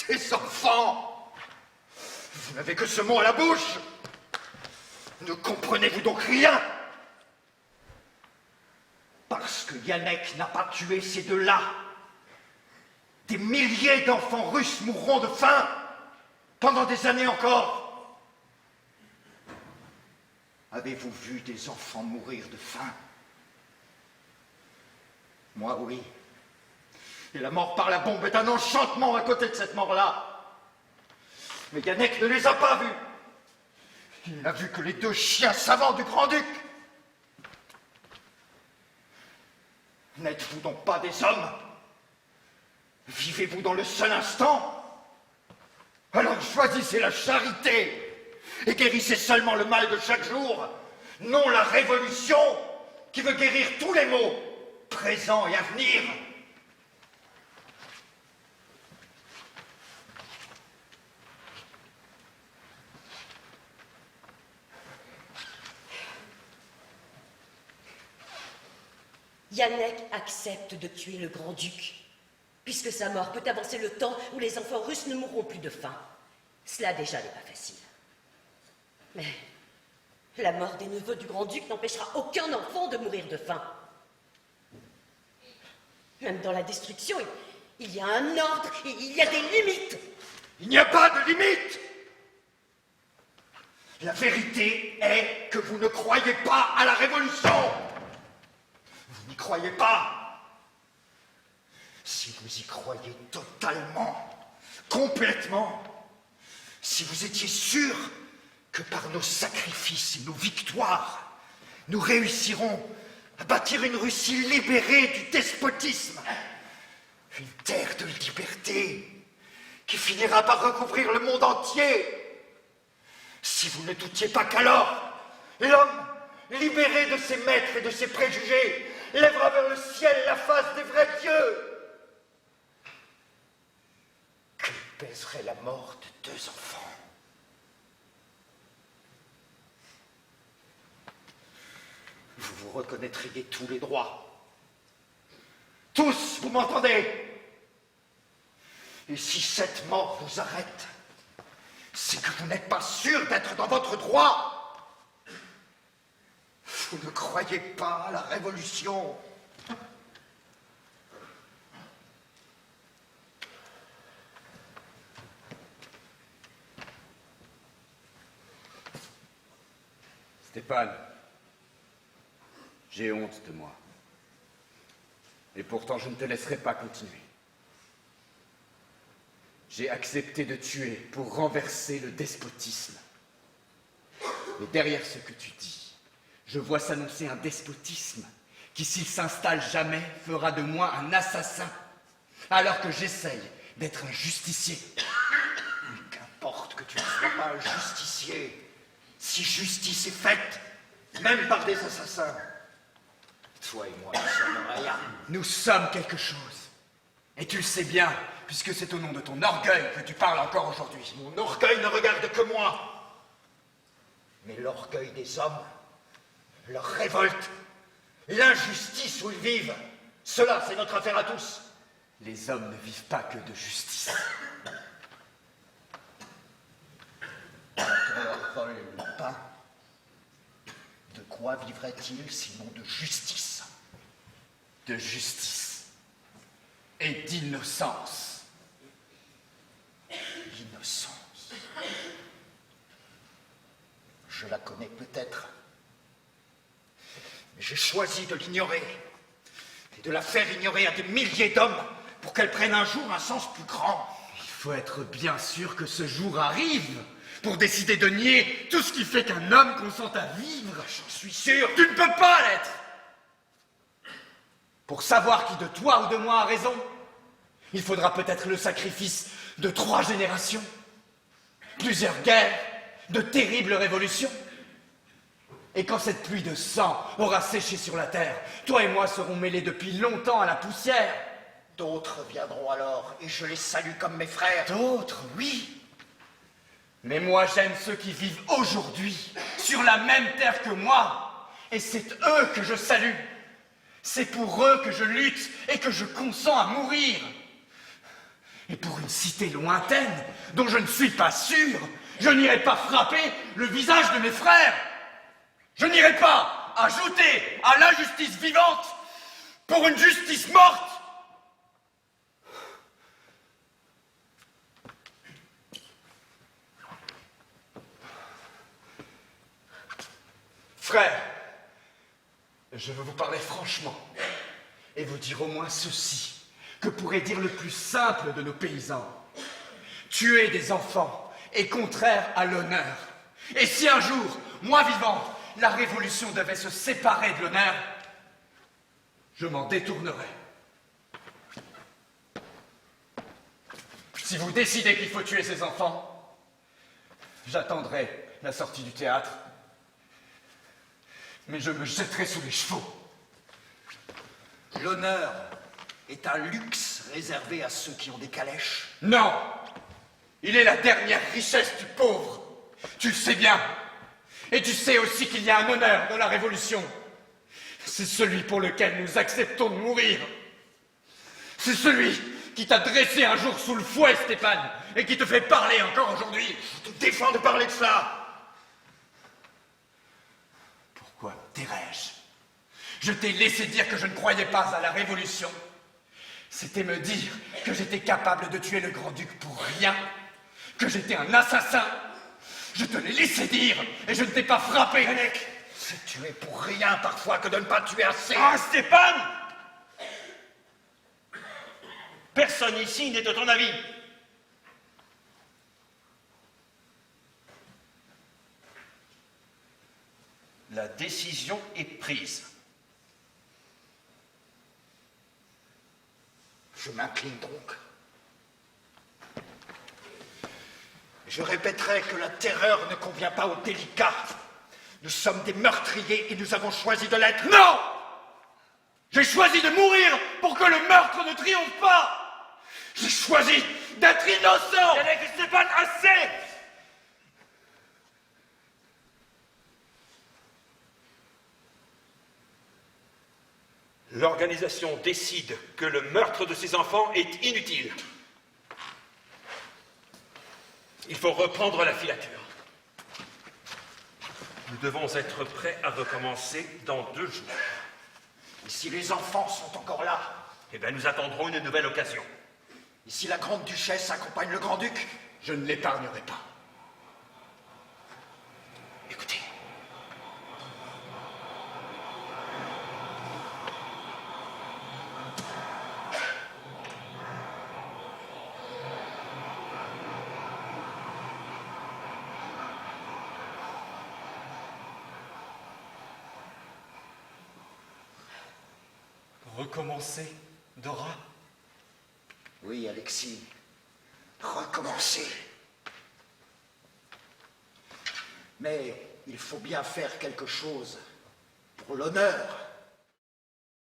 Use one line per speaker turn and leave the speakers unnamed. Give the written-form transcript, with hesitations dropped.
Des enfants! Vous n'avez que ce mot à la bouche! Ne comprenez-vous donc rien? Parce que Yannick n'a pas tué ces deux-là, des milliers d'enfants russes mourront de faim pendant des années encore. Avez-vous vu des enfants mourir de faim? Moi, oui. Et la mort par la bombe est un enchantement à côté de cette mort-là. Mais Yannick ne les a pas vus. Il n'a vu que les deux chiens savants du Grand-Duc. N'êtes-vous donc pas des hommes? Vivez-vous dans le seul instant? Alors choisissez la charité et guérissez seulement le mal de chaque jour, non la révolution qui veut guérir tous les maux, présents et à venir.
Yannick accepte de tuer le grand-duc, puisque sa mort peut avancer le temps où les enfants russes ne mourront plus de faim. Cela déjà n'est pas facile. Mais la mort des neveux du grand-duc n'empêchera aucun enfant de mourir de faim. Même dans la destruction, il y a un ordre, il y a des limites.
Il n'y a pas de limite. La vérité est que vous ne croyez pas à la révolution. Vous n'y croyez pas. Si vous y croyez totalement, complètement, si vous étiez sûr que par nos sacrifices et nos victoires, nous réussirons à bâtir une Russie libérée du despotisme, une terre de liberté qui finira par recouvrir le monde entier, si vous ne doutiez pas qu'alors, l'homme, libéré de ses maîtres et de ses préjugés, lèvera vers le ciel la face des vrais dieux, que pèserait la mort de deux enfants. Vous vous reconnaîtriez tous les droits. Tous, vous m'entendez? Et si cette mort vous arrête, c'est que vous n'êtes pas sûr d'être dans votre droit. Vous ne croyez pas à la révolution.
Stéphane, j'ai honte de moi. Et pourtant, je ne te laisserai pas continuer. J'ai accepté de tuer pour renverser le despotisme. Mais derrière ce que tu dis, je vois s'annoncer un despotisme qui, s'il s'installe jamais, fera de moi un assassin, alors que j'essaye d'être un justicier.
Mais qu'importe que tu ne sois pas un justicier, si justice est faite, même par des assassins, toi et moi, nous sommes rien.
Nous sommes quelque chose. Et tu le sais bien, puisque c'est au nom de ton orgueil que tu parles encore aujourd'hui.
Mon orgueil ne regarde que moi. Mais l'orgueil des hommes, leur révolte, l'injustice où ils vivent, cela, c'est notre affaire à tous.
Les hommes ne vivent pas que de justice.
Quand on leur vole le pain, de quoi vivraient-ils sinon de justice?
De justice et d'innocence.
L'innocence. Je la connais peut-être, mais j'ai choisi de l'ignorer et de la faire ignorer à des milliers d'hommes pour qu'elle prenne un jour un sens plus grand.
Il faut être bien sûr que ce jour arrive pour décider de nier tout ce qui fait qu'un homme consent à vivre.
J'en suis sûr.
Tu ne peux pas l'être. Pour savoir qui de toi ou de moi a raison, il faudra peut-être le sacrifice de 3 générations, plusieurs guerres, de terribles révolutions. Et quand cette pluie de sang aura séché sur la terre, toi et moi serons mêlés depuis longtemps à la poussière.
D'autres viendront alors, et je les salue comme mes frères.
D'autres, oui. Mais moi, j'aime ceux qui vivent aujourd'hui sur la même terre que moi. Et c'est eux que je salue. C'est pour eux que je lutte et que je consens à mourir. Et pour une cité lointaine, dont je ne suis pas sûr, je n'irai pas frapper le visage de mes frères. Je n'irai pas ajouter à l'injustice vivante pour une justice morte. Frères, je veux vous parler franchement et vous dire au moins ceci que pourrait dire le plus simple de nos paysans. Tuer des enfants est contraire à l'honneur. Et si un jour, moi vivant, la Révolution devait se séparer de l'honneur, je m'en détournerai. Si vous décidez qu'il faut tuer ces enfants, j'attendrai la sortie du théâtre, mais je me jetterai sous les chevaux.
L'honneur est un luxe réservé à ceux qui ont des calèches.
Non! Il est la dernière richesse du pauvre. Tu le sais bien. Et tu sais aussi qu'il y a un honneur dans la Révolution. C'est celui pour lequel nous acceptons de mourir. C'est celui qui t'a dressé un jour sous le fouet, Stéphane, et qui te fait parler encore aujourd'hui.
Je te défends de parler de cela.
Pourquoi tairais-je? Je t'ai laissé dire que je ne croyais pas à la Révolution. C'était me dire que j'étais capable de tuer le grand-duc pour rien, que j'étais un assassin. Je te l'ai laissé dire et je ne t'ai pas frappé.
Yannick, c'est tuer pour rien parfois que de ne pas tuer assez.
Ah, Stéphane! Personne ici n'est de ton avis. La décision est prise.
Je m'incline donc. Je répéterai que la terreur ne convient pas aux délicats. Nous sommes des meurtriers et nous avons choisi de l'être.
Non! J'ai choisi de mourir pour que le meurtre ne triomphe pas. J'ai choisi d'être innocent.
Yannick, Stéphane, assez! L'organisation décide que le meurtre de ses enfants est inutile. Il faut reprendre la filature. Nous devons être prêts à recommencer dans 2 jours.
Et si les enfants sont encore là?
Eh bien, nous attendrons une nouvelle occasion.
Et si la grande duchesse accompagne le grand-duc?
Je ne l'épargnerai pas.
Écoutez.
Recommencer, Dora?
Oui, Alexis. Recommencer. Mais il faut bien faire quelque chose pour l'honneur.